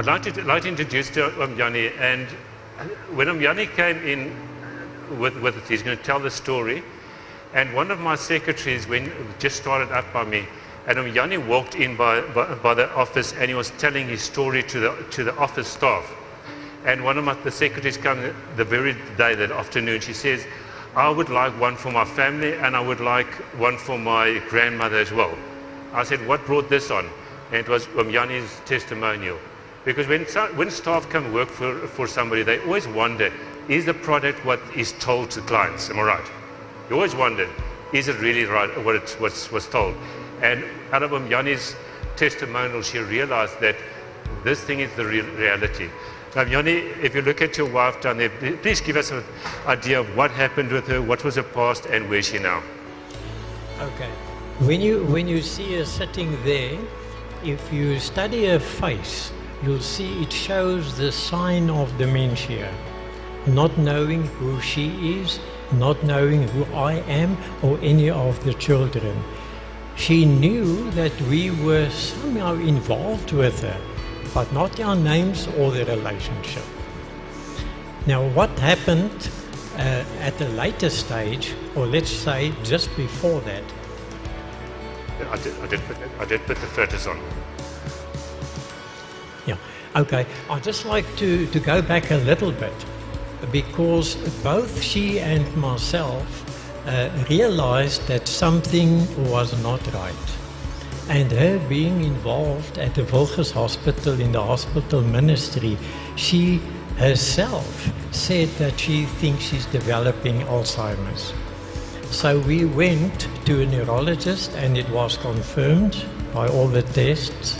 I'd like to introduce to Oom Jannie, and when Oom Jannie came in with it, he's going to tell the story, and one of my secretaries just started up by me, and Oom Jannie walked in by the office, and he was telling his story to the office staff, and one of the secretaries came the very day, that afternoon, she says, I would like one for my family, and I would like one for my grandmother as well. I said, what brought this on? And it was Oom Jannie's testimonial. Because when staff come work for somebody, they always wonder, is the product what is told to clients? Am I right? You always wonder, is it really right what was told? And out of Oom Jannie's testimonial, she realized that this thing is the real reality. So Oom Jannie, if you look at your wife down there, please give us an idea of what happened with her, what was her past, and where is she now? Okay. When you see her sitting there, if you study her face, you'll see it shows the sign of dementia. Not knowing who she is, not knowing who I am or any of the children. She knew that we were somehow involved with her, but not our names or the relationship. Now what happened at a later stage, or let's say just before that. I did put the photos on. Yeah, okay. I'd just like to go back a little bit, because both she and myself realized that something was not right. And her being involved at the Wilges Hospital in the hospital ministry, she herself said that she thinks she's developing Alzheimer's. So we went to a neurologist, and it was confirmed by all the tests.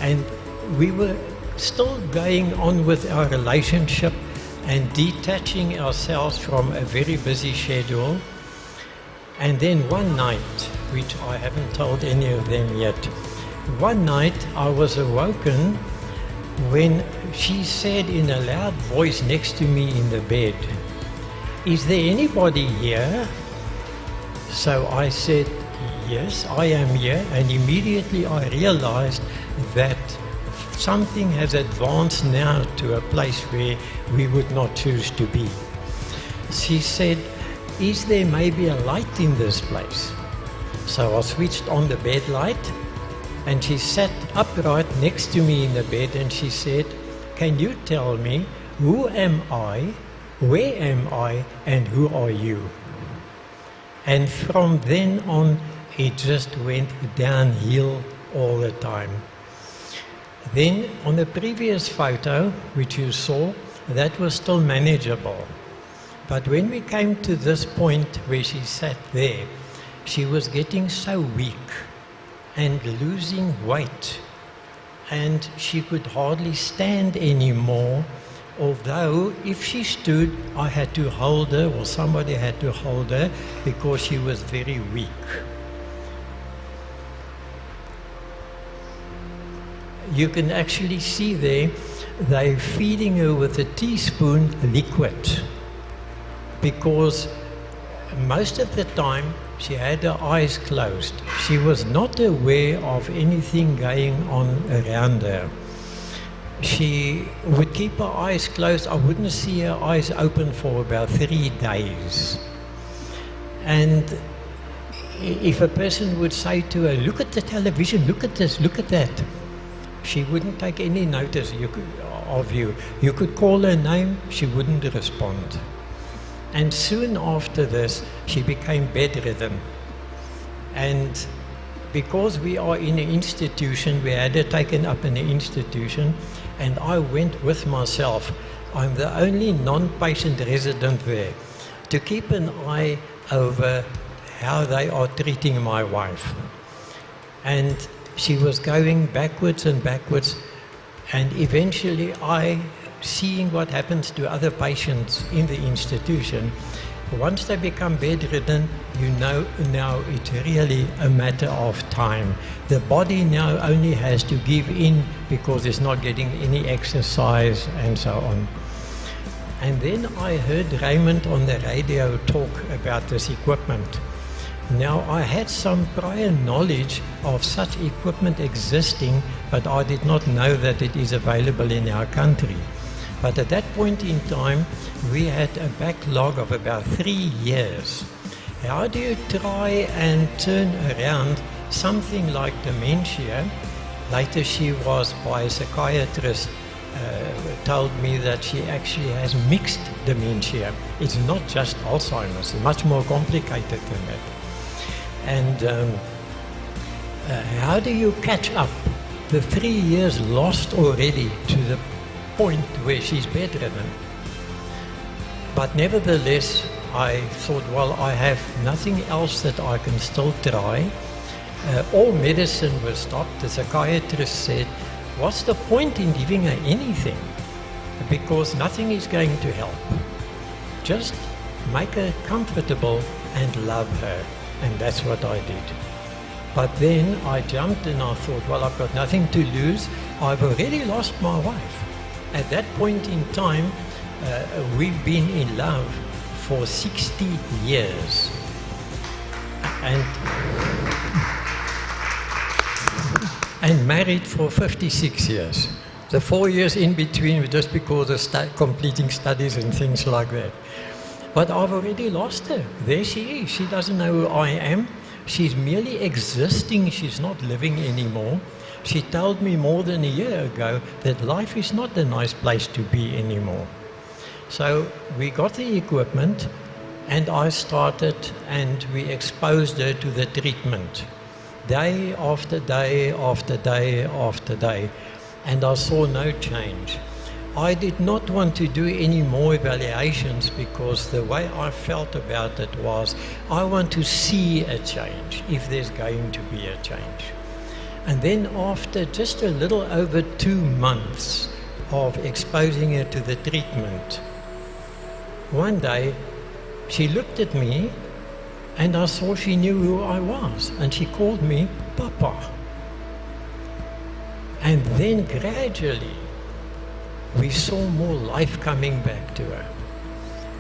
And we were still going on with our relationship and detaching ourselves from a very busy schedule. And then one night, which I haven't told any of them yet, one night I was awoken when she said in a loud voice next to me in the bed, "Is there anybody here?" So I said, "Yes, I am here," and immediately I realized that something has advanced now to a place where we would not choose to be. She said, "Is there maybe a light in this place?" So I switched on the bed light, and she sat upright next to me in the bed, and she said, "Can you tell me, who am I, where am I, and who are you?" And from then on, it just went downhill all the time. Then on the previous photo, which you saw, that was still manageable. But when we came to this point where she sat there, she was getting so weak and losing weight, and she could hardly stand anymore. Although if she stood, I had to hold her, or somebody had to hold her, because she was very weak. You can actually see there, they're feeding her with a teaspoon liquid, because most of the time she had her eyes closed. She was not aware of anything going on around her. She would keep her eyes closed. I wouldn't see her eyes open for about 3 days. And if a person would say to her, "Look at the television, look at this, look at that," she wouldn't take any notice of you. You could call her name, she wouldn't respond. And soon after this, she became bedridden. And because we are in an institution, we had her taken up in an institution, and I went with myself. I'm the only non-patient resident there, to keep an eye over how they are treating my wife. And she was going backwards and backwards, and eventually seeing what happens to other patients in the institution, once they become bedridden, you know now it's really a matter of time. The body now only has to give in because it's not getting any exercise and so on. And then I heard Raymond on the radio talk about this equipment. Now, I had some prior knowledge of such equipment existing, but I did not know that it is available in our country. But at that point in time, we had a backlog of about 3 years. How do you try and turn around something like dementia? Later she was, by a psychiatrist, told me that she actually has mixed dementia. It's not just Alzheimer's, it's much more complicated than that. And how do you catch up the 3 years lost already to the point where she's bedridden? But nevertheless, I thought, well, I have nothing else that I can still try. All medicine was stopped. The psychiatrist said, what's the point in giving her anything? Because nothing is going to help. Just make her comfortable and love her. And that's what I did. But then I jumped and I thought, well, I've got nothing to lose. I've already lost my wife. At that point in time, we've been in love for 60 years. And married for 56 years. The 4 years in between were just because of completing studies and things like that. But I've already lost her. There she is. She doesn't know who I am. She's merely existing. She's not living anymore. She told me more than a year ago that life is not a nice place to be anymore. So we got the equipment and I started and we exposed her to the treatment. Day after day after day after day. And I saw no change. I did not want to do any more evaluations because the way I felt about it was I want to see a change, if there's going to be a change. And then after just a little over 2 months of exposing her to the treatment, one day she looked at me and I saw she knew who I was and she called me Papa. And then gradually we saw more life coming back to her.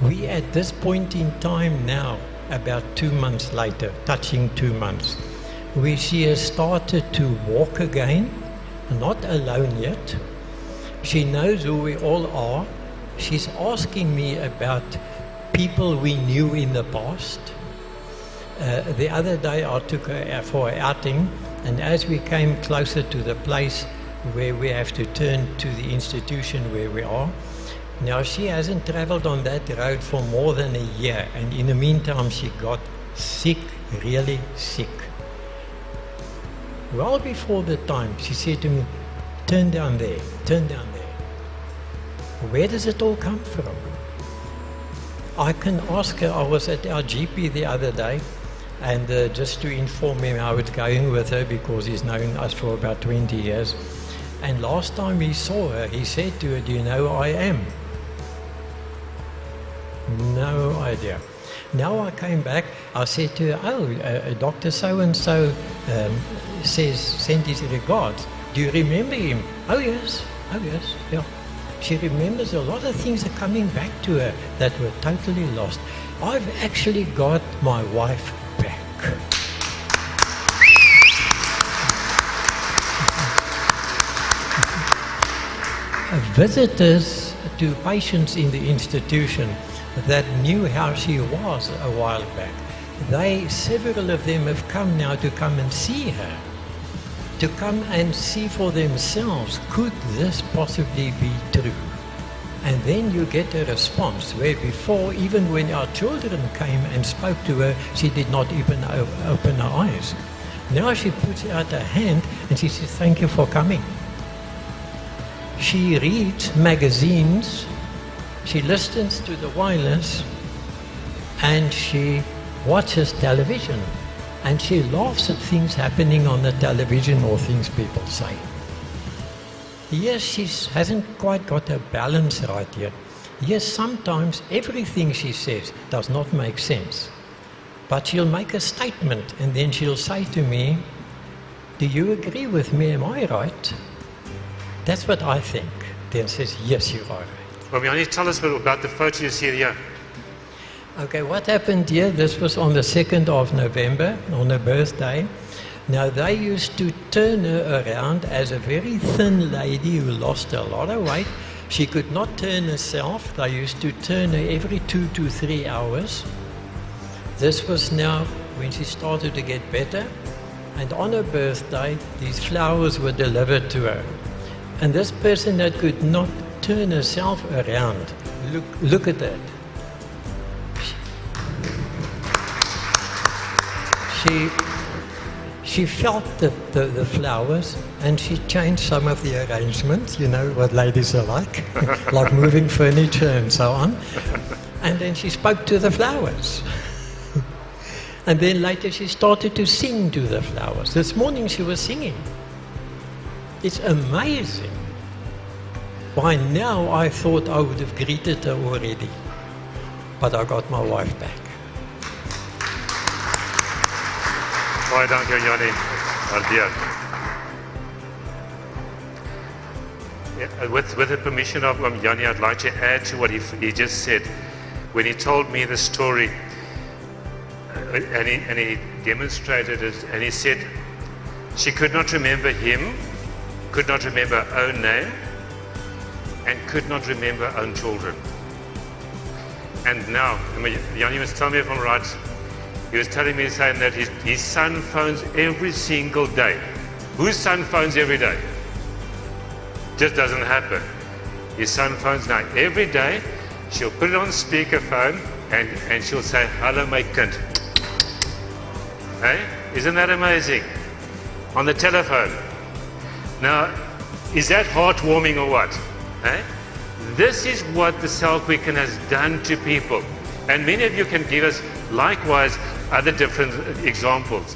We at this point in time now, about 2 months later, touching 2 months, we see her started to walk again, not alone yet. She knows who we all are. She's asking me about people we knew in the past. The other day I took her for an outing, and as we came closer to the place where we have to turn to the institution where we are. Now she hasn't traveled on that road for more than a year, and in the meantime she got sick, really sick. Well before the time she said to me, turn down there, turn down there. Where does it all come from? I can ask her. I was at our GP the other day, and just to inform him how it's going with her, because he's known us for about 20 years. And last time he saw her, he said to her, do you know who I am? No idea. Now I came back, I said to her, Dr. So-and-so sent his regards. Do you remember him? Oh yes, yeah. She remembers a lot of things are coming back to her that were totally lost. I've actually got my wife back. Visitors to patients in the institution that knew how she was a while back, several of them have come now to come and see her, to come and see for themselves, could this possibly be true? And then you get a response where before, even when our children came and spoke to her, she did not even open her eyes. Now she puts out her hand and she says, thank you for coming. She reads magazines, she listens to the wireless, and she watches television. And she laughs at things happening on the television or things people say. Yes, she hasn't quite got her balance right yet. Yes, sometimes everything she says does not make sense. But she'll make a statement and then she'll say to me, do you agree with me? Am I right? That's what I think. Then says, yes, you are right. Well, Jannie, tell us about the photo you see here. Okay, what happened here? This was on the 2nd of November, on her birthday. Now, they used to turn her around as a very thin lady who lost a lot of weight. She could not turn herself. They used to turn her every 2 to 3 hours. This was now when she started to get better. And on her birthday, these flowers were delivered to her. And this person that could not turn herself around, look at that. She felt the flowers, and she changed some of the arrangements, you know what ladies are like, like moving furniture and so on. And then she spoke to the flowers. And then later she started to sing to the flowers. This morning she was singing. It's amazing. By now I thought I would have greeted her already, but I got my wife back. Baie dankie Jannie. Waardeer. Yeah, with the permission of Jannie, I'd like to add to what he just said. When he told me the story, and he demonstrated it, and he said she could not remember him, could not remember her own name, and could not remember her own children. And now, Jannie must tell me if I'm right, he was telling me, saying that his son phones every single day. Whose son phones every day? Just doesn't happen. His son phones now every day. She'll put it on speakerphone and she'll say, "Hello, my kind." Hey? Isn't that amazing? On the telephone. Now, is that heartwarming or what? Hey? This is what the CellQuicken has done to people. And many of you can give us likewise other different examples.